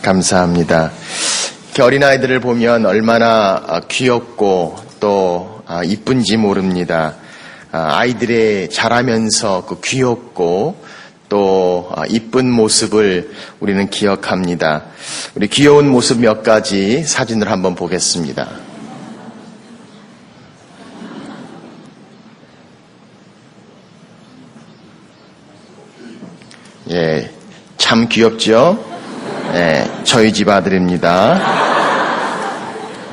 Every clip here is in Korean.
감사합니다. 어린아이들을 보면 얼마나 귀엽고 또 이쁜지 모릅니다. 아이들의 자라면서 그 귀엽고 또 이쁜 모습을 우리는 기억합니다. 우리 귀여운 모습 몇 가지 사진을 한번 보겠습니다. 예, 참 귀엽죠? 예, 저희 집 아들입니다.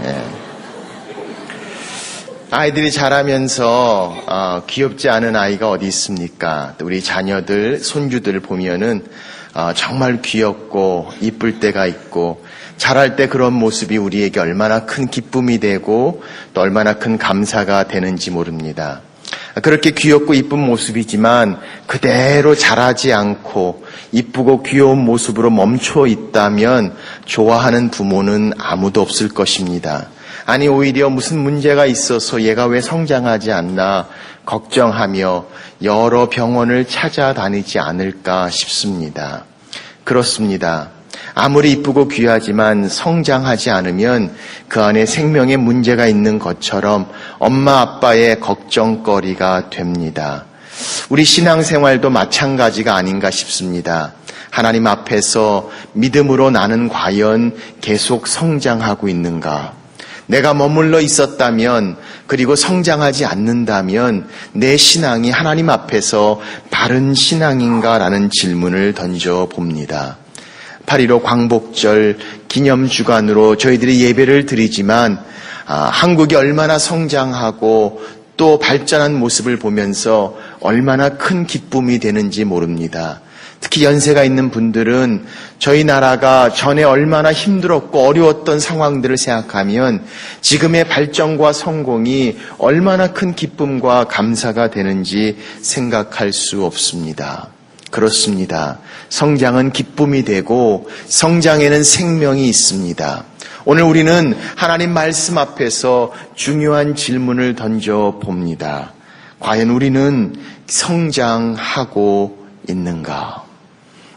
예. 아이들이 자라면서 귀엽지 않은 아이가 어디 있습니까? 우리 자녀들, 손주들 보면은 정말 귀엽고 이쁠 때가 있고 자랄 때 그런 모습이 우리에게 얼마나 큰 기쁨이 되고 또 얼마나 큰 감사가 되는지 모릅니다. 그렇게 귀엽고 이쁜 모습이지만 그대로 자라지 않고 이쁘고 귀여운 모습으로 멈춰 있다면 좋아하는 부모는 아무도 없을 것입니다. 아니 오히려 무슨 문제가 있어서 얘가 왜 성장하지 않나 걱정하며 여러 병원을 찾아다니지 않을까 싶습니다. 그렇습니다. 아무리 이쁘고 귀하지만 성장하지 않으면 그 안에 생명에 문제가 있는 것처럼 엄마 아빠의 걱정거리가 됩니다. 우리 신앙생활도 마찬가지가 아닌가 싶습니다. 하나님 앞에서 믿음으로 나는 과연 계속 성장하고 있는가? 내가 머물러 있었다면 그리고 성장하지 않는다면 내 신앙이 하나님 앞에서 바른 신앙인가라는 질문을 던져봅니다. 8.15 광복절 기념주간으로 저희들이 예배를 드리지만 한국이 얼마나 성장하고 또 발전한 모습을 보면서 얼마나 큰 기쁨이 되는지 모릅니다. 특히 연세가 있는 분들은 저희 나라가 전에 얼마나 힘들었고 어려웠던 상황들을 생각하면 지금의 발전과 성공이 얼마나 큰 기쁨과 감사가 되는지 생각할 수 없습니다. 그렇습니다. 성장은 기쁨이 되고 성장에는 생명이 있습니다. 오늘 우리는 하나님 말씀 앞에서 중요한 질문을 던져봅니다. 과연 우리는 성장하고 있는가?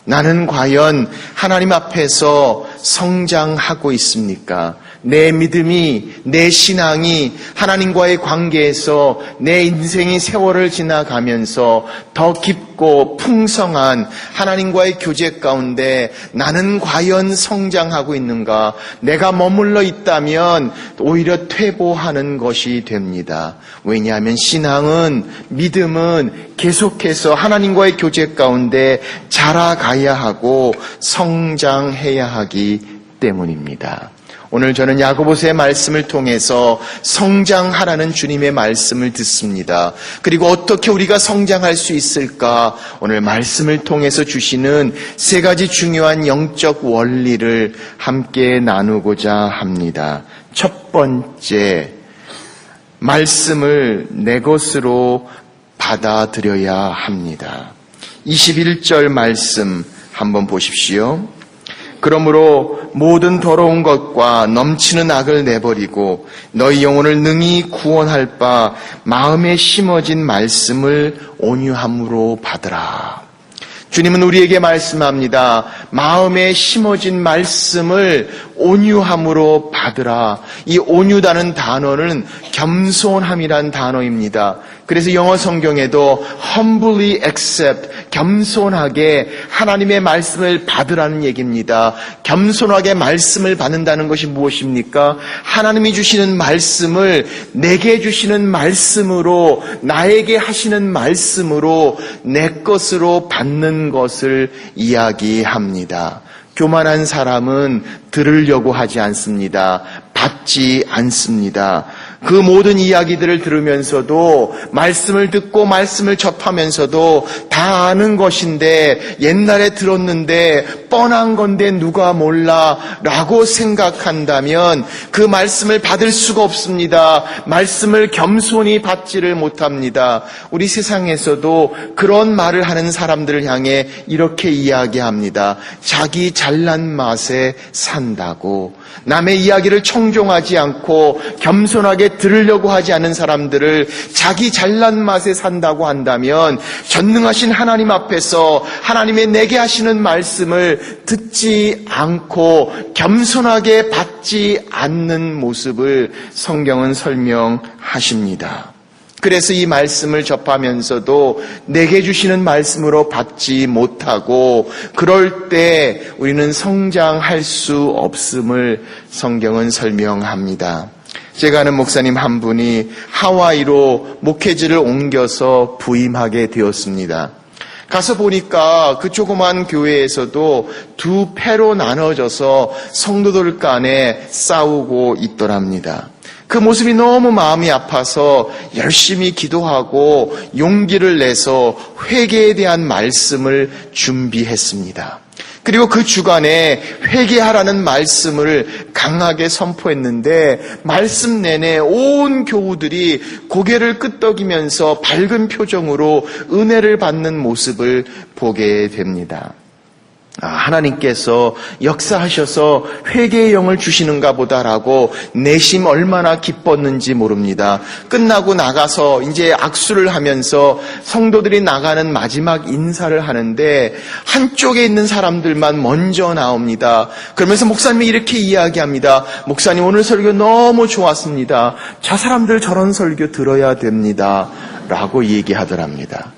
나는 과연 하나님 앞에서 성장하고 있습니까? 내 믿음이, 내 신앙이 하나님과의 관계에서 내 인생의 세월을 지나가면서 더 깊고 풍성한 하나님과의 교제 가운데 나는 과연 성장하고 있는가? 내가 머물러 있다면 오히려 퇴보하는 것이 됩니다. 왜냐하면 신앙은, 믿음은 계속해서 하나님과의 교제 가운데 자라가야 하고 성장해야 하기 때문입니다. 오늘 저는 야고보서의 말씀을 통해서 성장하라는 주님의 말씀을 듣습니다. 그리고 어떻게 우리가 성장할 수 있을까? 오늘 말씀을 통해서 주시는 세 가지 중요한 영적 원리를 함께 나누고자 합니다. 첫 번째, 말씀을 내 것으로 받아들여야 합니다. 21절 말씀 한번 보십시오. 그러므로 모든 더러운 것과 넘치는 악을 내버리고 너희 영혼을 능히 구원할 바 마음에 심어진 말씀을 온유함으로 받으라. 주님은 우리에게 말씀합니다. 마음에 심어진 말씀을 온유함으로 받으라. 이 온유다는 단어는 겸손함이란 단어입니다. 그래서 영어 성경에도 humbly accept, 겸손하게 하나님의 말씀을 받으라는 얘기입니다. 겸손하게 말씀을 받는다는 것이 무엇입니까? 하나님이 주시는 말씀을 내게 주시는 말씀으로, 나에게 하시는 말씀으로 내 것으로 받는 것을 이야기합니다. 교만한 사람은 들으려고 하지 않습니다. 받지 않습니다. 그 모든 이야기들을 들으면서도 말씀을 듣고 말씀을 접하면서도 다 아는 것인데 옛날에 들었는데 뻔한 건데 누가 몰라 라고 생각한다면 그 말씀을 받을 수가 없습니다. 말씀을 겸손히 받지를 못합니다. 우리 세상에서도 그런 말을 하는 사람들을 향해 이렇게 이야기합니다. 자기 잘난 맛에 산다고. 남의 이야기를 청종하지 않고 겸손하게 들으려고 하지 않는 사람들을 자기 잘난 맛에 산다고 한다면 전능하신 하나님 앞에서 하나님의 내게 하시는 말씀을 듣지 않고 겸손하게 받지 않는 모습을 성경은 설명하십니다. 그래서 이 말씀을 접하면서도 내게 주시는 말씀으로 받지 못하고 그럴 때 우리는 성장할 수 없음을 성경은 설명합니다. 제가 아는 목사님 한 분이 하와이로 목회지를 옮겨서 부임하게 되었습니다. 가서 보니까 그 조그만 교회에서도 두 패로 나눠져서 성도들 간에 싸우고 있더랍니다. 그 모습이 너무 마음이 아파서 열심히 기도하고 용기를 내서 회개에 대한 말씀을 준비했습니다. 그리고 그 주간에 회개하라는 말씀을 강하게 선포했는데 말씀 내내 온 교우들이 고개를 끄덕이면서 밝은 표정으로 은혜를 받는 모습을 보게 됩니다. 하나님께서 역사하셔서 회개의 영을 주시는가 보다라고 내심 얼마나 기뻤는지 모릅니다. 끝나고 나가서 이제 악수를 하면서 성도들이 나가는 마지막 인사를 하는데 한쪽에 있는 사람들만 먼저 나옵니다. 그러면서 목사님이 이렇게 이야기합니다. 목사님 오늘 설교 너무 좋았습니다. 저 사람들 저런 설교 들어야 됩니다. 라고 얘기하더랍니다.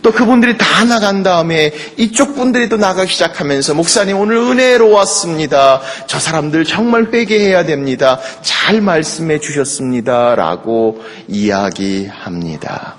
또 그분들이 다 나간 다음에 이쪽 분들이 또 나가기 시작하면서 목사님 오늘 은혜로웠습니다. 저 사람들 정말 회개해야 됩니다. 잘 말씀해 주셨습니다. 라고 이야기합니다.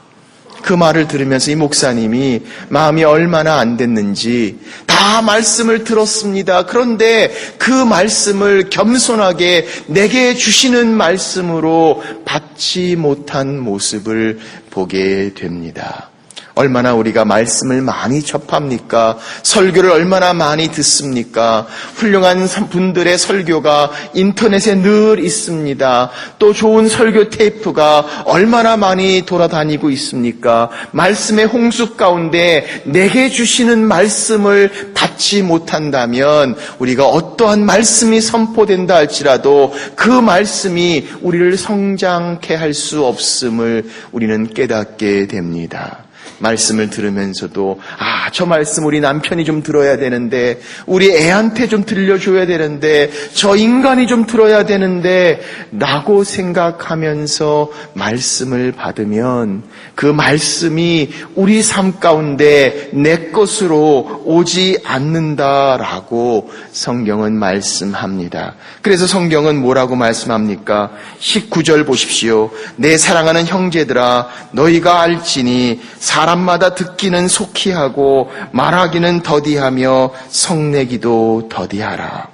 그 말을 들으면서 이 목사님이 마음이 얼마나 안 됐는지 다 말씀을 들었습니다. 그런데 그 말씀을 겸손하게 내게 주시는 말씀으로 받지 못한 모습을 보게 됩니다. 얼마나 우리가 말씀을 많이 접합니까? 설교를 얼마나 많이 듣습니까? 훌륭한 분들의 설교가 인터넷에 늘 있습니다. 또 좋은 설교 테이프가 얼마나 많이 돌아다니고 있습니까? 말씀의 홍수 가운데 내게 주시는 말씀을 받지 못한다면 우리가 어떠한 말씀이 선포된다 할지라도 그 말씀이 우리를 성장케 할 수 없음을 우리는 깨닫게 됩니다. 말씀을 들으면서도 저 말씀 우리 남편이 좀 들어야 되는데 우리 애한테 좀 들려줘야 되는데 저 인간이 좀 들어야 되는데 라고 생각하면서 말씀을 받으면 그 말씀이 우리 삶 가운데 내 것으로 오지 않는다라고 성경은 말씀합니다. 그래서 성경은 뭐라고 말씀합니까? 19절 보십시오. 내 사랑하는 형제들아 너희가 알지니 사람마다 듣기는 속히 하고 말하기는 더디하며 성내기도 더디하라.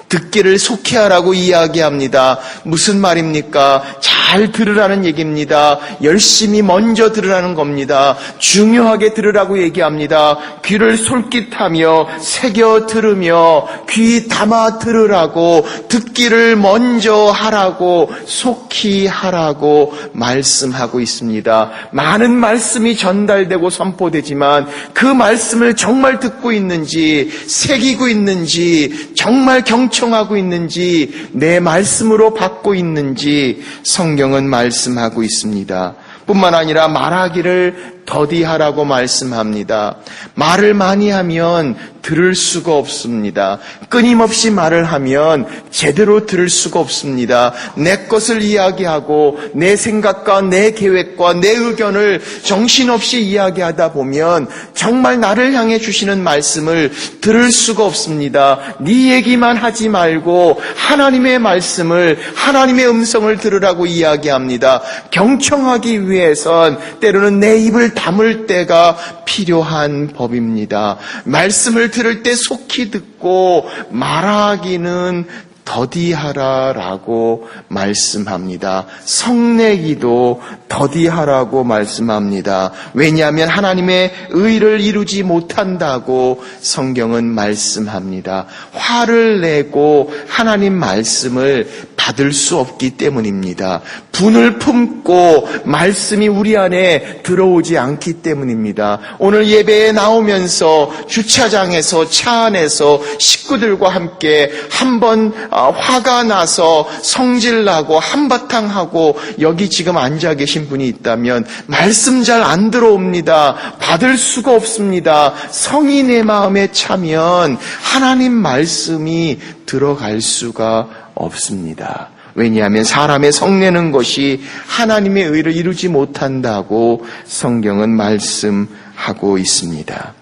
듣기를 속히 하라고 이야기합니다. 무슨 말입니까? 잘 들으라는 얘기입니다. 열심히 먼저 들으라는 겁니다. 중요하게 들으라고 얘기합니다. 귀를 솔깃하며 새겨 들으며 귀 담아 들으라고 듣기를 먼저 하라고 속히 하라고 말씀하고 있습니다. 많은 말씀이 전달되고 선포되지만 그 말씀을 정말 듣고 있는지 새기고 있는지 정말 경청하고 있는지 내 말씀으로 받고 있는지 성경은 말씀하고 있습니다. 뿐만 아니라 말하기를 더디하라고 말씀합니다. 말을 많이 하면 들을 수가 없습니다. 끊임없이 말을 하면 제대로 들을 수가 없습니다. 내 것을 이야기하고 내 생각과 내 계획과 내 의견을 정신없이 이야기하다 보면 정말 나를 향해 주시는 말씀을 들을 수가 없습니다. 네 얘기만 하지 말고 하나님의 말씀을 하나님의 음성을 들으라고 이야기합니다. 경청하기 위해선 때로는 내 입을 담을 때가 필요한 법입니다. 말씀을 들을 때 속히 듣고 말하기는 더디하라라고 말씀합니다. 성내기도 더디하라고 말씀합니다. 왜냐하면 하나님의 의를 이루지 못한다고 성경은 말씀합니다. 화를 내고 하나님 말씀을 받을 수 없기 때문입니다. 분을 품고 말씀이 우리 안에 들어오지 않기 때문입니다. 오늘 예배에 나오면서 주차장에서 차 안에서 식구들과 함께 한번 화가 나서 성질나고 한바탕 하고 여기 지금 앉아 계신 분이 있다면 말씀 잘 안 들어옵니다. 받을 수가 없습니다. 성이 내 마음에 차면 하나님 말씀이 들어갈 수가 없습니다. 왜냐하면 사람의 성내는 것이 하나님의 의를 이루지 못한다고 성경은 말씀하고 있습니다.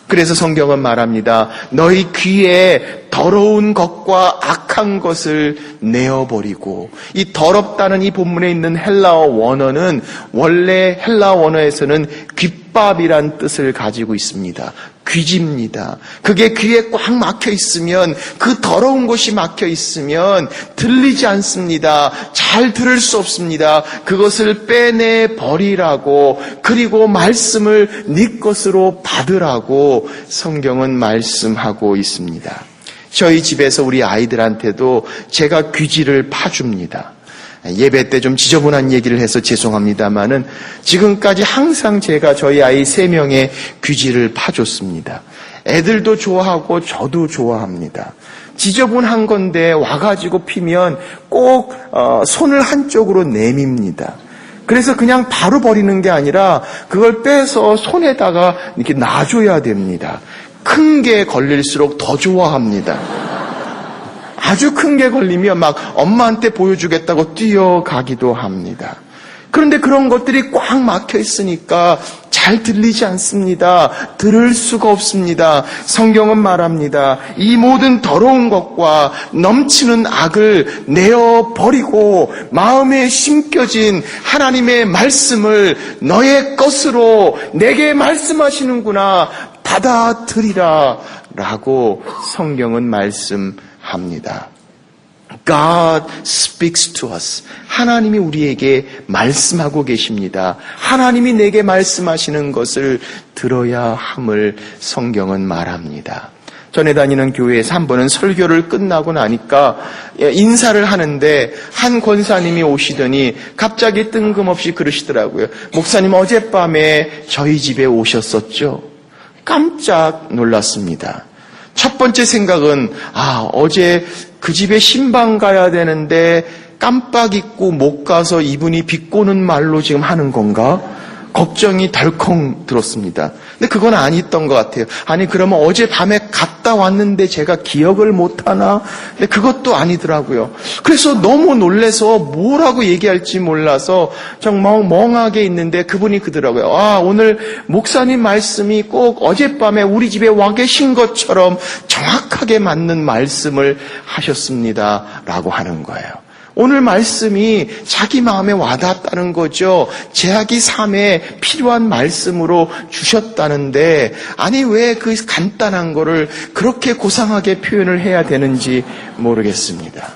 그래서 성경은 말합니다. 너희 귀에 더러운 것과 악한 것을 내어버리고, 이 더럽다는 이 본문에 있는 헬라어 원어는 원래 헬라어 원어에서는 귓밥이란 뜻을 가지고 있습니다. 귀지입니다. 그게 귀에 꽉 막혀 있으면, 그 더러운 곳이 막혀 있으면 들리지 않습니다. 잘 들을 수 없습니다. 그것을 빼내 버리라고, 그리고 말씀을 네 것으로 받으라고 성경은 말씀하고 있습니다. 저희 집에서 우리 아이들한테도 제가 귀지를 파줍니다. 예배 때 좀 지저분한 얘기를 해서 죄송합니다마는 지금까지 항상 제가 저희 아이 3명의 귀지를 파줬습니다. 애들도 좋아하고 저도 좋아합니다. 지저분한 건데 와가지고 피면 꼭 손을 한쪽으로 내밉니다. 그래서 그냥 바로 버리는 게 아니라 그걸 빼서 손에다가 이렇게 놔줘야 됩니다. 큰 게 걸릴수록 더 좋아합니다. 아주 큰 게 걸리면 막 엄마한테 보여주겠다고 뛰어가기도 합니다. 그런데 그런 것들이 꽉 막혀 있으니까 잘 들리지 않습니다. 들을 수가 없습니다. 성경은 말합니다. 이 모든 더러운 것과 넘치는 악을 내어버리고 마음에 심겨진 하나님의 말씀을 너의 것으로 내게 말씀하시는구나 받아들이라 라고 성경은 말씀합니다. God speaks to us. 하나님이 우리에게 말씀하고 계십니다. 하나님이 내게 말씀하시는 것을 들어야 함을 성경은 말합니다. 전에 다니는 교회에서 한 번은 설교를 끝나고 나니까 인사를 하는데 한 권사님이 오시더니 갑자기 뜬금없이 그러시더라고요. 목사님 어젯밤에 저희 집에 오셨었죠? 깜짝 놀랐습니다. 첫 번째 생각은 어제 그 집에 신방 가야 되는데 깜빡 잊고 못 가서 이분이 비꼬는 말로 지금 하는 건가? 걱정이 덜컹 들었습니다. 근데 그건 아니었던 것 같아요. 아니 그러면 어젯밤에 갔다 왔는데 제가 기억을 못하나? 근데 그것도 아니더라고요. 그래서 너무 놀라서 뭐라고 얘기할지 몰라서 정말 멍하게 있는데 그분이 그러더라고요. 오늘 목사님 말씀이 꼭 어젯밤에 우리 집에 와 계신 것처럼 정확하게 맞는 말씀을 하셨습니다. 라고 하는 거예요. 오늘 말씀이 자기 마음에 와닿았다는 거죠. 제약이 삶에 필요한 말씀으로 주셨다는데 아니 왜 그 간단한 거를 그렇게 고상하게 표현을 해야 되는지 모르겠습니다.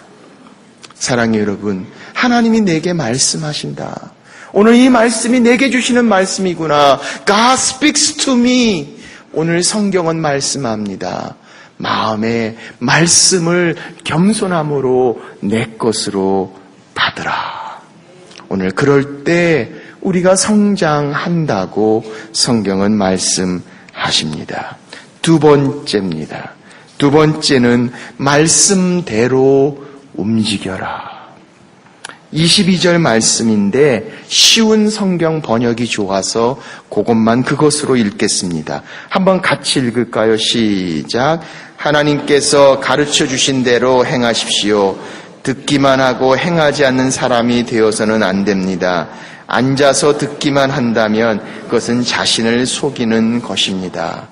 사랑해요 여러분, 하나님이 내게 말씀하신다. 오늘 이 말씀이 내게 주시는 말씀이구나. God speaks to me. 오늘 성경은 말씀합니다. 마음의 말씀을 겸손함으로 내 것으로 받으라. 오늘 그럴 때 우리가 성장한다고 성경은 말씀하십니다. 두 번째입니다. 두 번째는 말씀대로 움직여라. 22절 말씀인데 쉬운 성경 번역이 좋아서 그것으로 읽겠습니다. 한번 같이 읽을까요? 시작. 하나님께서 가르쳐 주신 대로 행하십시오. 듣기만 하고 행하지 않는 사람이 되어서는 안 됩니다. 앉아서 듣기만 한다면 그것은 자신을 속이는 것입니다.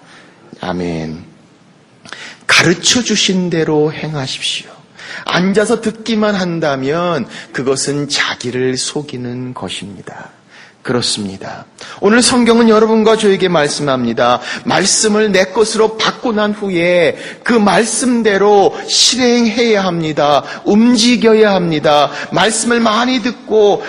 아멘. 가르쳐 주신 대로 행하십시오. 앉아서 듣기만 한다면 그것은 자기를 속이는 것입니다. 그렇습니다. 오늘 성경은 여러분과 저에게 말씀합니다. 말씀을 내 것으로 받고 난 후에 그 말씀대로 실행해야 합니다. 움직여야 합니다. 말씀을 많이 듣고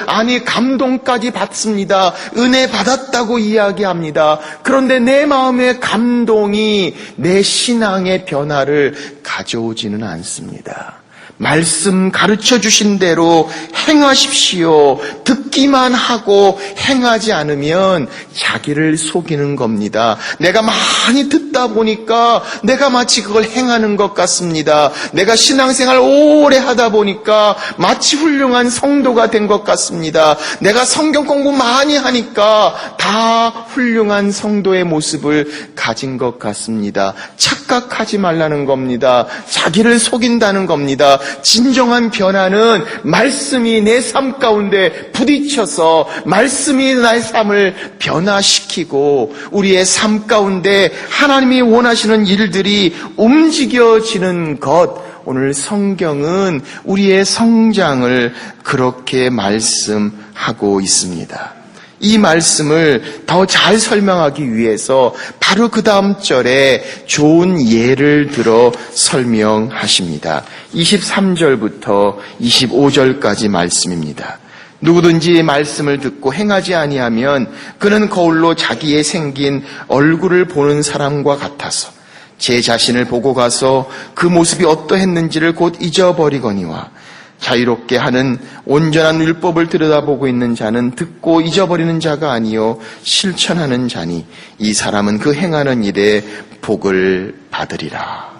감동까지 받습니다. 은혜 받았다고 이야기합니다. 그런데 내 마음의 감동이 내 신앙의 변화를 가져오지는 않습니다. 말씀 가르쳐 주신 대로 행하십시오. 듣기만 하고 행하지 않으면 자기를 속이는 겁니다. 내가 많이 듣다 보니까 내가 마치 그걸 행하는 것 같습니다. 내가 신앙생활 오래 하다 보니까 마치 훌륭한 성도가 된 것 같습니다. 내가 성경 공부 많이 하니까 다 훌륭한 성도의 모습을 가진 것 같습니다. 착각하지 말라는 겁니다. 자기를 속인다는 겁니다. 진정한 변화는 말씀이 내 삶 가운데 부딪혀서 말씀이 나의 삶을 변화시키고 우리의 삶 가운데 하나님이 원하시는 일들이 움직여지는 것. 오늘 성경은 우리의 성장을 그렇게 말씀하고 있습니다. 이 말씀을 더 잘 설명하기 위해서 바로 그 다음 절에 좋은 예를 들어 설명하십니다. 23절부터 25절까지 말씀입니다. 누구든지 말씀을 듣고 행하지 아니하면 그는 거울로 자기의 생긴 얼굴을 보는 사람과 같아서 제 자신을 보고 가서 그 모습이 어떠했는지를 곧 잊어버리거니와 자유롭게 하는 온전한 율법을 들여다보고 있는 자는 듣고 잊어버리는 자가 아니요 실천하는 자니 이 사람은 그 행하는 일에 복을 받으리라.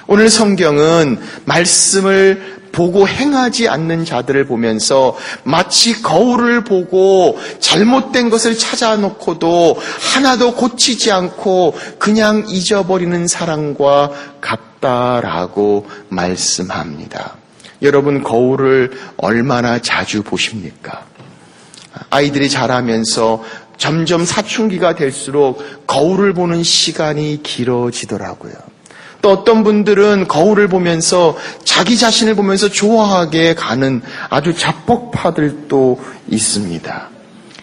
오늘 성경은 말씀을 보고 행하지 않는 자들을 보면서 마치 거울을 보고 잘못된 것을 찾아놓고도 하나도 고치지 않고 그냥 잊어버리는 사람과 같다라고 말씀합니다. 여러분, 거울을 얼마나 자주 보십니까? 아이들이 자라면서 점점 사춘기가 될수록 거울을 보는 시간이 길어지더라고요. 또 어떤 분들은 거울을 보면서 자기 자신을 보면서 좋아하게 가는 아주 자뻑파들도 있습니다.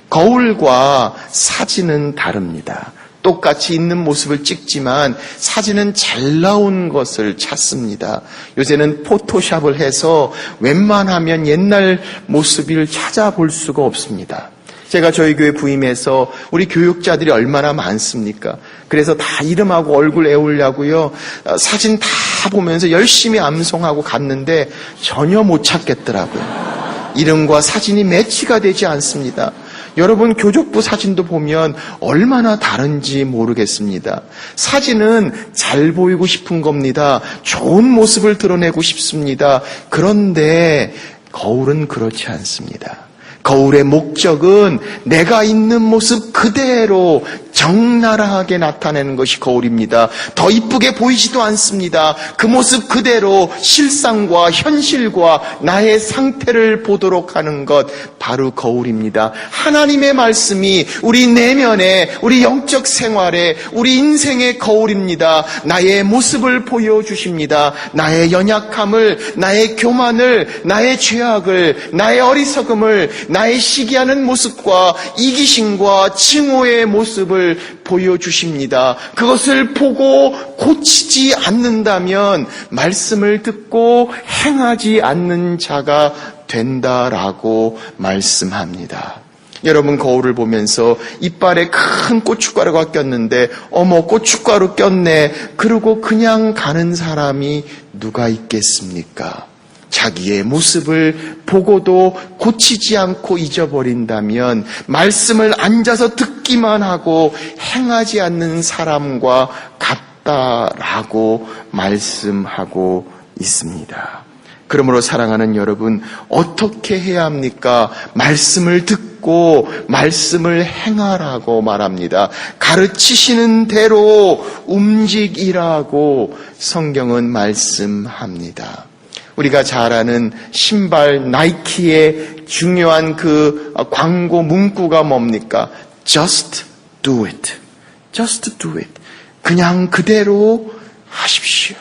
거울과 사진은 다릅니다. 똑같이 있는 모습을 찍지만 사진은 잘 나온 것을 찾습니다. 요새는 포토샵을 해서 웬만하면 옛날 모습을 찾아볼 수가 없습니다. 제가 저희 교회 부임해서 우리 교육자들이 얼마나 많습니까? 그래서 다 이름하고 얼굴 외우려고요. 사진 다 보면서 열심히 암송하고 갔는데 전혀 못 찾겠더라고요. 이름과 사진이 매치가 되지 않습니다. 여러분, 교족부 사진도 보면 얼마나 다른지 모르겠습니다. 사진은 잘 보이고 싶은 겁니다. 좋은 모습을 드러내고 싶습니다. 그런데 거울은 그렇지 않습니다. 거울의 목적은 내가 있는 모습 그대로 적나라하게 나타내는 것이 거울입니다. 더 이쁘게 보이지도 않습니다. 그 모습 그대로 실상과 현실과 나의 상태를 보도록 하는 것, 바로 거울입니다. 하나님의 말씀이 우리 내면에, 우리 영적 생활에, 우리 인생의 거울입니다. 나의 모습을 보여주십니다. 나의 연약함을, 나의 교만을, 나의 죄악을, 나의 어리석음을, 나의 시기하는 모습과 이기심과 증오의 모습을 보여주십니다. 그것을 보고 고치지 않는다면 말씀을 듣고 행하지 않는 자가 된다라고 말씀합니다. 여러분, 거울을 보면서 이빨에 큰 고춧가루가 꼈는데 어머, 고춧가루 꼈네, 그러고 그냥 가는 사람이 누가 있겠습니까? 자기의 모습을 보고도 고치지 않고 잊어버린다면 말씀을 앉아서 듣기만 하고 행하지 않는 사람과 같다라고 말씀하고 있습니다. 그러므로 사랑하는 여러분, 어떻게 해야 합니까? 말씀을 듣고 말씀을 행하라고 말합니다. 가르치시는 대로 움직이라고 성경은 말씀합니다. 우리가 잘 아는 신발 나이키의 중요한 그 광고 문구가 뭡니까? Just do it. Just do it. 그냥 그대로 하십시오.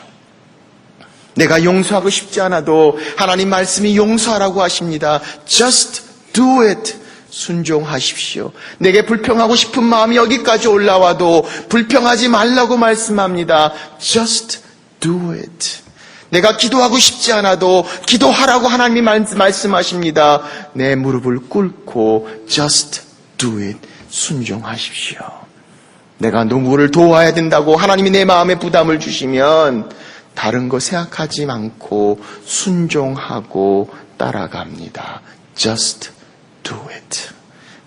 내가 용서하고 싶지 않아도 하나님 말씀이 용서하라고 하십니다. Just do it. 순종하십시오. 내게 불평하고 싶은 마음이 여기까지 올라와도 불평하지 말라고 말씀합니다. Just do it. 내가 기도하고 싶지 않아도 기도하라고 하나님이 말씀하십니다. 내 무릎을 꿇고 Just do it. 순종하십시오. 내가 누구를 도와야 된다고 하나님이 내 마음에 부담을 주시면 다른 거 생각하지 않고 순종하고 따라갑니다. Just do it.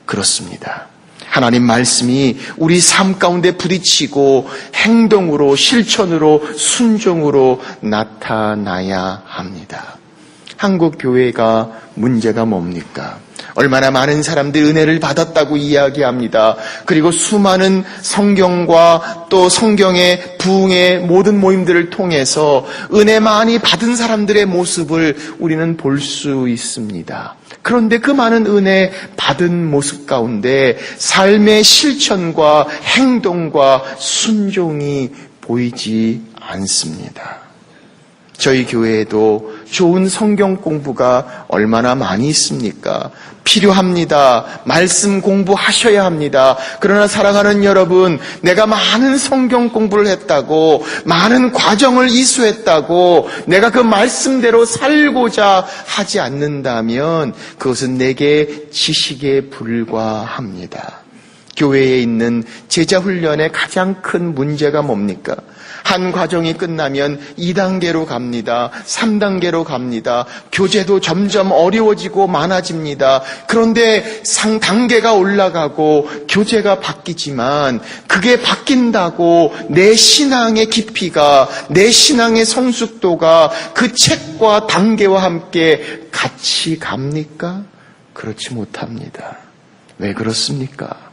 그렇습니다. 하나님 말씀이 우리 삶 가운데 부딪히고 행동으로, 실천으로, 순종으로 나타나야 합니다. 한국 교회가 문제가 뭡니까? 얼마나 많은 사람들이 은혜를 받았다고 이야기합니다. 그리고 수많은 성경과 또 성경의 부흥의 모든 모임들을 통해서 은혜 많이 받은 사람들의 모습을 우리는 볼 수 있습니다. 그런데 그 많은 은혜 받은 모습 가운데 삶의 실천과 행동과 순종이 보이지 않습니다. 저희 교회에도 좋은 성경 공부가 얼마나 많이 있습니까? 필요합니다. 말씀 공부하셔야 합니다. 그러나 사랑하는 여러분, 내가 많은 성경 공부를 했다고, 많은 과정을 이수했다고, 내가 그 말씀대로 살고자 하지 않는다면 그것은 내게 지식에 불과합니다. 교회에 있는 제자훈련의 가장 큰 문제가 뭡니까? 한 과정이 끝나면 2단계로 갑니다. 3단계로 갑니다. 교재도 점점 어려워지고 많아집니다. 그런데 단계가 올라가고 교재가 바뀌지만 그게 바뀐다고 내 신앙의 깊이가, 내 신앙의 성숙도가 그 책과 단계와 함께 같이 갑니까? 그렇지 못합니다. 왜 그렇습니까?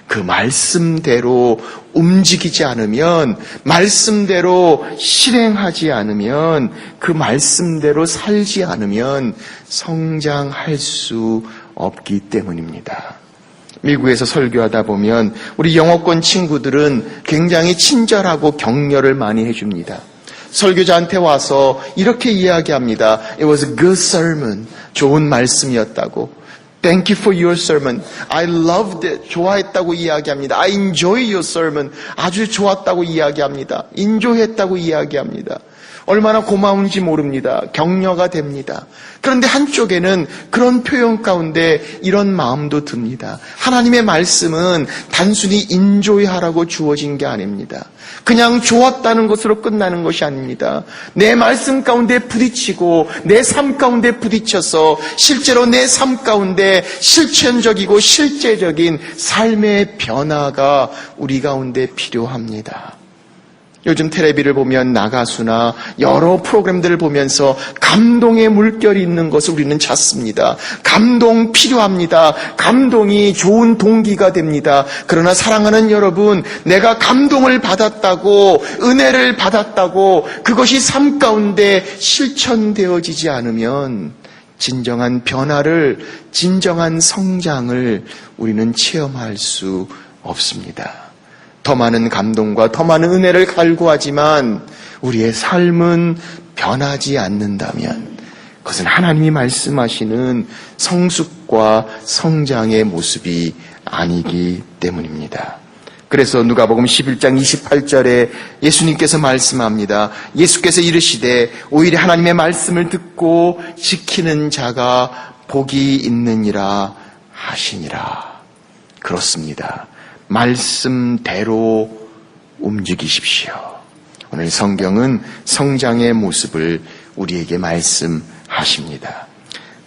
그 말씀대로 움직이지 않으면, 말씀대로 실행하지 않으면, 그 말씀대로 살지 않으면 성장할 수 없기 때문입니다. 미국에서 설교하다 보면 우리 영어권 친구들은 굉장히 친절하고 격려를 많이 해줍니다. 설교자한테 와서 이렇게 이야기합니다. It was a good sermon. 좋은 말씀이었다고. Thank you for your sermon. I loved it. 좋아했다고 이야기합니다. I enjoy your sermon. 아주 좋았다고 이야기합니다. 인조했다고 이야기합니다. 얼마나 고마운지 모릅니다. 격려가 됩니다. 그런데 한쪽에는 그런 표현 가운데 이런 마음도 듭니다. 하나님의 말씀은 단순히 인조하라고 주어진 게 아닙니다. 그냥 좋았다는 것으로 끝나는 것이 아닙니다. 내 말씀 가운데 부딪히고 내 삶 가운데 부딪혀서 실제로 내 삶 가운데 실천적이고 실제적인 삶의 변화가 우리 가운데 필요합니다. 요즘 텔레비를 보면 나가수나 여러 프로그램들을 보면서 감동의 물결이 있는 것을 우리는 찾습니다. 감동 필요합니다. 감동이 좋은 동기가 됩니다. 그러나 사랑하는 여러분, 내가 감동을 받았다고, 은혜를 받았다고 그것이 삶 가운데 실천되어지지 않으면 진정한 변화를, 진정한 성장을 우리는 체험할 수 없습니다. 더 많은 감동과 더 많은 은혜를 갈구하지만 우리의 삶은 변하지 않는다면 그것은 하나님이 말씀하시는 성숙과 성장의 모습이 아니기 때문입니다. 그래서 누가복음 11장 28절에 예수님께서 말씀합니다. 예수께서 이르시되 오히려 하나님의 말씀을 듣고 지키는 자가 복이 있느니라 하시니라. 그렇습니다. 말씀대로 움직이십시오. 오늘 성경은 성장의 모습을 우리에게 말씀하십니다.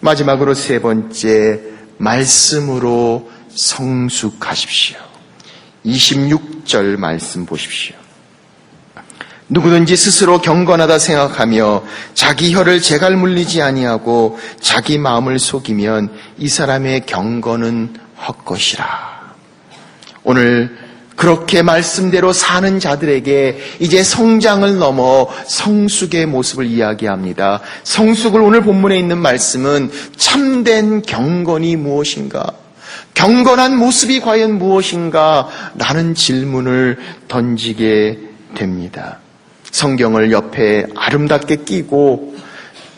마지막으로 세 번째, 말씀으로 성숙하십시오. 26절 말씀 보십시오. 누구든지 스스로 경건하다 생각하며 자기 혀를 재갈 물리지 아니하고 자기 마음을 속이면 이 사람의 경건은 헛것이라. 오늘 그렇게 말씀대로 사는 자들에게 이제 성장을 넘어 성숙의 모습을 이야기합니다. 성숙을 오늘 본문에 있는 말씀은 참된 경건이 무엇인가? 경건한 모습이 과연 무엇인가? 라는 질문을 던지게 됩니다. 성경을 옆에 아름답게 끼고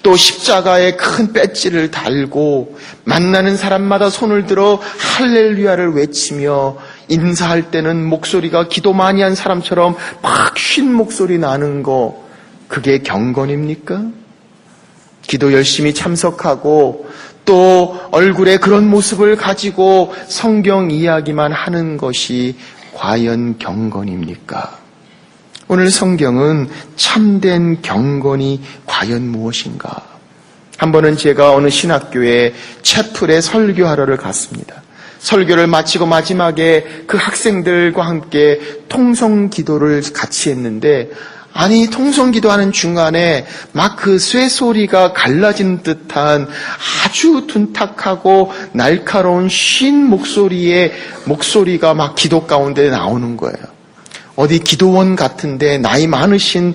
또 십자가에 큰 배지를 달고 만나는 사람마다 손을 들어 할렐루야를 외치며 인사할 때는 목소리가 기도 많이 한 사람처럼 막 쉰 목소리 나는 거, 그게 경건입니까? 기도 열심히 참석하고 또 얼굴에 그런 모습을 가지고 성경 이야기만 하는 것이 과연 경건입니까? 오늘 성경은 참된 경건이 과연 무엇인가? 한 번은 제가 어느 신학교에 채플에 설교하러를 갔습니다. 설교를 마치고 마지막에 그 학생들과 함께 통성기도를 같이 했는데, 아니 통성기도하는 중간에 막 그 쇠소리가 갈라진 듯한 아주 둔탁하고 날카로운 쉰 목소리가 막 기도 가운데 나오는 거예요. 어디 기도원 같은데 나이 많으신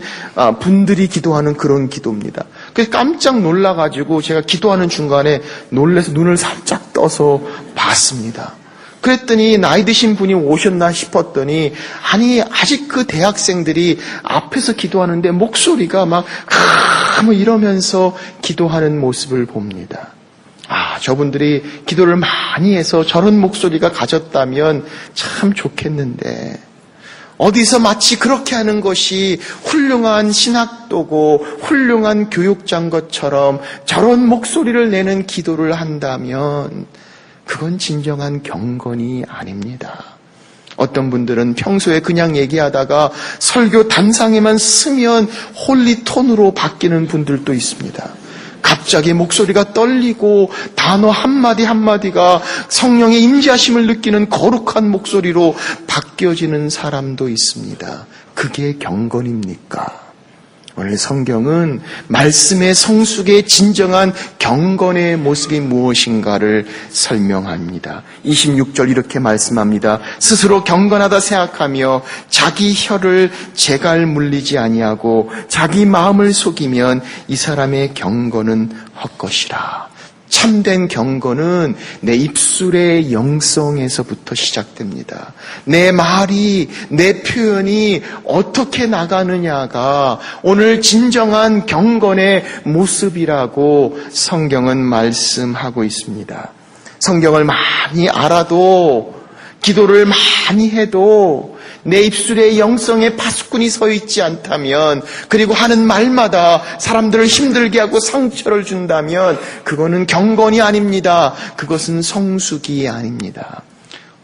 분들이 기도하는 그런 기도입니다. 그래서 깜짝 놀라가지고 제가 기도하는 중간에 놀라서 눈을 살짝 떠서 봤습니다. 그랬더니 나이 드신 분이 오셨나 싶었더니, 아니 아직 그 대학생들이 앞에서 기도하는데 목소리가 막 이러면서 기도하는 모습을 봅니다. 저분들이 기도를 많이 해서 저런 목소리가 가졌다면 참 좋겠는데, 어디서 마치 그렇게 하는 것이 훌륭한 신학도고 훌륭한 교육자인 것처럼 저런 목소리를 내는 기도를 한다면 그건 진정한 경건이 아닙니다. 어떤 분들은 평소에 그냥 얘기하다가 설교 단상에만 쓰면 홀리톤으로 바뀌는 분들도 있습니다. 갑자기 목소리가 떨리고 단어 한마디 한마디가 성령의 임재하심을 느끼는 거룩한 목소리로 바뀌어지는 사람도 있습니다. 그게 경건입니까? 오늘 성경은 말씀의 성숙의 진정한 경건의 모습이 무엇인가를 설명합니다. 26절 이렇게 말씀합니다. 스스로 경건하다 생각하며 자기 혀를 재갈 물리지 아니하고 자기 마음을 속이면 이 사람의 경건은 헛것이라. 참된 경건은 내 입술의 영성에서부터 시작됩니다. 내 말이, 내 표현이 어떻게 나가느냐가 오늘 진정한 경건의 모습이라고 성경은 말씀하고 있습니다. 성경을 많이 알아도, 기도를 많이 해도 내 입술의 영성에 파수꾼이 서 있지 않다면, 그리고 하는 말마다 사람들을 힘들게 하고 상처를 준다면 그거는 경건이 아닙니다. 그것은 성숙이 아닙니다.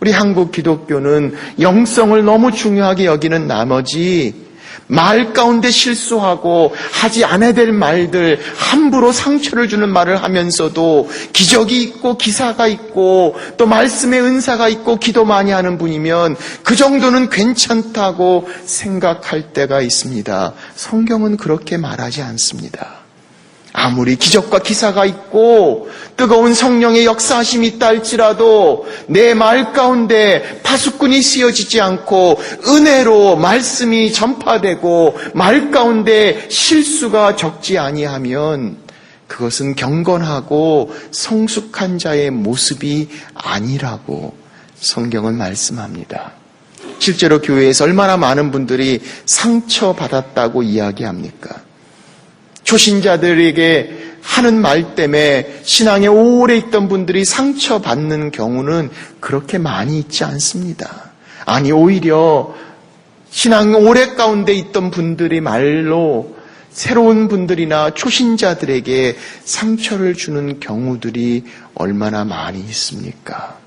우리 한국 기독교는 영성을 너무 중요하게 여기는 나머지 말 가운데 실수하고 하지 않아야 될 말들, 함부로 상처를 주는 말을 하면서도 기적이 있고 기사가 있고 또 말씀의 은사가 있고 기도 많이 하는 분이면 그 정도는 괜찮다고 생각할 때가 있습니다. 성경은 그렇게 말하지 않습니다. 아무리 기적과 기사가 있고 뜨거운 성령의 역사하심이 있다 할지라도 내 말 가운데 파수꾼이 씌어지지 않고 은혜로 말씀이 전파되고 말 가운데 실수가 적지 아니하면 그것은 경건하고 성숙한 자의 모습이 아니라고 성경은 말씀합니다. 실제로 교회에서 얼마나 많은 분들이 상처받았다고 이야기합니까? 초신자들에게 하는 말 때문에 신앙에 오래 있던 분들이 상처받는 경우는 그렇게 많이 있지 않습니다. 아니, 오히려 신앙 오래 가운데 있던 분들이 말로 새로운 분들이나 초신자들에게 상처를 주는 경우들이 얼마나 많이 있습니까?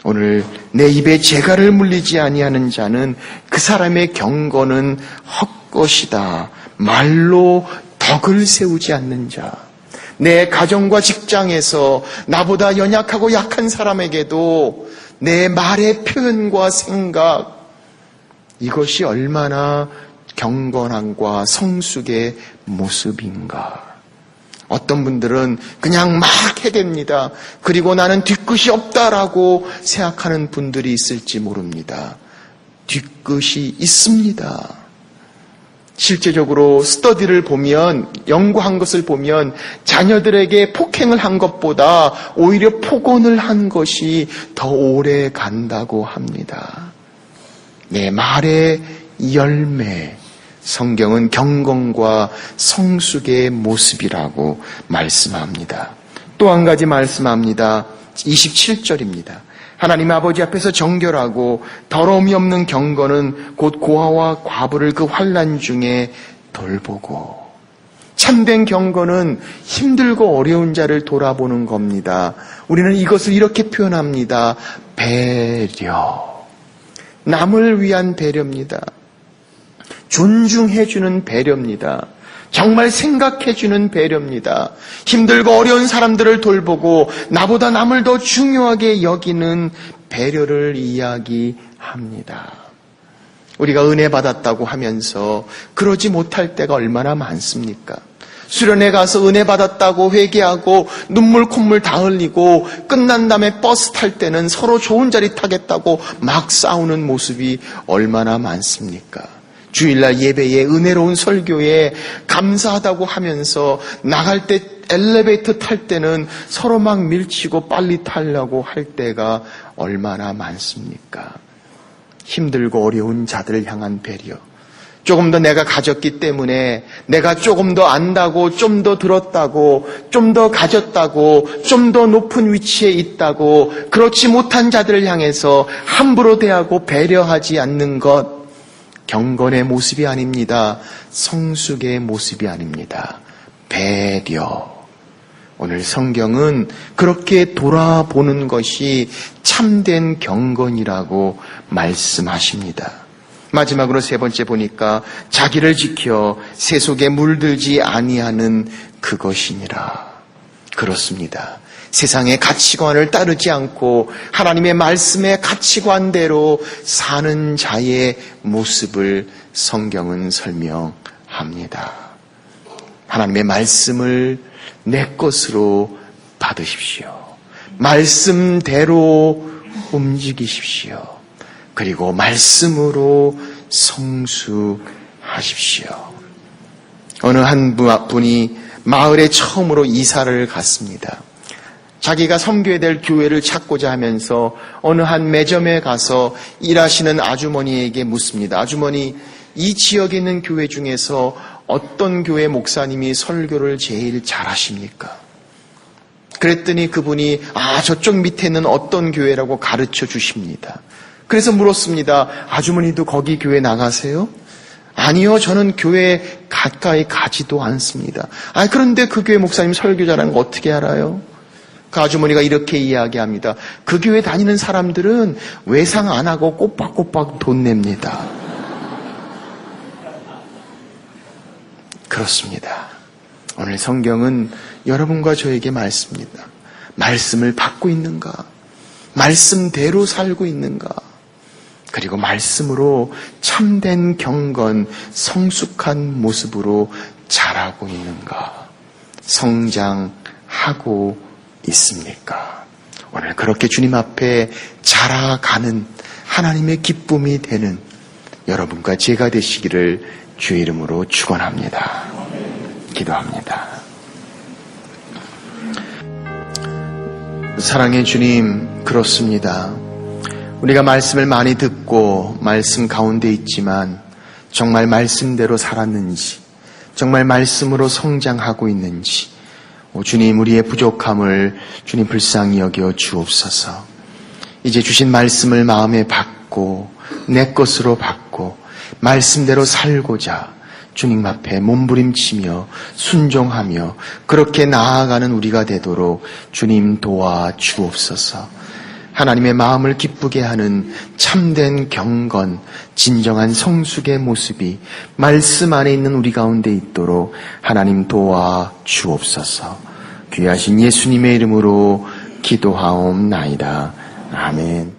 오늘 내 입에 재갈을 물리지 아니하는 자는 그 사람의 경건은 헛것이다. 말로 덕을 세우지 않는 자. 내 가정과 직장에서 나보다 연약하고 약한 사람에게도 내 말의 표현과 생각, 이것이 얼마나 경건함과 성숙의 모습인가. 어떤 분들은 그냥 막 해댑니다. 그리고 나는 뒤끝이 없다라고 생각하는 분들이 있을지 모릅니다. 뒤끝이 있습니다. 실제적으로 스터디를 보면, 연구한 것을 보면 자녀들에게 폭행을 한 것보다 오히려 폭언을 한 것이 더 오래 간다고 합니다. 내 말의 열매, 성경은 경건과 성숙의 모습이라고 말씀합니다. 또 한 가지 말씀합니다. 27절입니다. 하나님 아버지 앞에서 정결하고 더러움이 없는 경건은 곧 고아와 과부를 그 환난 중에 돌보고, 참된 경건은 힘들고 어려운 자를 돌아보는 겁니다. 우리는 이것을 이렇게 표현합니다. 배려. 남을 위한 배려입니다. 존중해주는 배려입니다. 정말 생각해주는 배려입니다. 힘들고 어려운 사람들을 돌보고 나보다 남을 더 중요하게 여기는 배려를 이야기합니다. 우리가 은혜 받았다고 하면서 그러지 못할 때가 얼마나 많습니까? 수련회 가서 은혜 받았다고 회개하고 눈물 콧물 다 흘리고 끝난 다음에 버스 탈 때는 서로 좋은 자리 타겠다고 막 싸우는 모습이 얼마나 많습니까? 주일날 예배에 은혜로운 설교에 감사하다고 하면서 나갈 때 엘리베이터 탈 때는 서로 막 밀치고 빨리 타려고 할 때가 얼마나 많습니까? 힘들고 어려운 자들을 향한 배려. 조금 더 내가 가졌기 때문에 내가 조금 더 안다고, 좀 더 들었다고, 좀 더 가졌다고, 좀 더 높은 위치에 있다고, 그렇지 못한 자들을 향해서 함부로 대하고 배려하지 않는 것, 경건의 모습이 아닙니다. 성숙의 모습이 아닙니다. 배려. 오늘 성경은 그렇게 돌아보는 것이 참된 경건이라고 말씀하십니다. 마지막으로 세 번째 보니까 자기를 지켜 세속에 물들지 아니하는 그것이니라. 그렇습니다. 세상의 가치관을 따르지 않고 하나님의 말씀의 가치관대로 사는 자의 모습을 성경은 설명합니다. 하나님의 말씀을 내 것으로 받으십시오. 말씀대로 움직이십시오. 그리고 말씀으로 성숙하십시오. 어느 한 분이 마을에 처음으로 이사를 갔습니다. 자기가 섬겨야 될 교회를 찾고자 하면서 어느 한 매점에 가서 일하시는 아주머니에게 묻습니다. 아주머니, 이 지역에 있는 교회 중에서 어떤 교회 목사님이 설교를 제일 잘하십니까? 그랬더니 그분이 저쪽 밑에 있는 어떤 교회라고 가르쳐 주십니다. 그래서 물었습니다. 아주머니도 거기 교회 나가세요? 아니요, 저는 교회 가까이 가지도 않습니다. 그런데 그 교회 목사님 설교 잘하는 거 어떻게 알아요? 그 아주머니가 이렇게 이야기합니다. 그 교회 다니는 사람들은 외상 안 하고 꼬박꼬박 돈 냅니다. 그렇습니다. 오늘 성경은 여러분과 저에게 말씀입니다. 말씀을 받고 있는가? 말씀대로 살고 있는가? 그리고 말씀으로 참된 경건, 성숙한 모습으로 자라고 있는가? 성장하고 있습니까? 오늘 그렇게 주님 앞에 자라가는 하나님의 기쁨이 되는 여러분과 제가 되시기를 주의 이름으로 축원합니다. 기도합니다. 사랑의 주님, 그렇습니다. 우리가 말씀을 많이 듣고 말씀 가운데 있지만 정말 말씀대로 살았는지, 정말 말씀으로 성장하고 있는지, 주님, 우리의 부족함을 주님 불쌍히 여겨 주옵소서. 이제 주신 말씀을 마음에 받고 내 것으로 받고 말씀대로 살고자 주님 앞에 몸부림치며 순종하며 그렇게 나아가는 우리가 되도록 주님 도와 주옵소서. 하나님의 마음을 기쁘게 하는 참된 경건, 진정한 성숙의 모습이 말씀 안에 있는 우리 가운데 있도록 하나님 도와 주옵소서. 귀하신 예수님의 이름으로 기도하옵나이다. 아멘.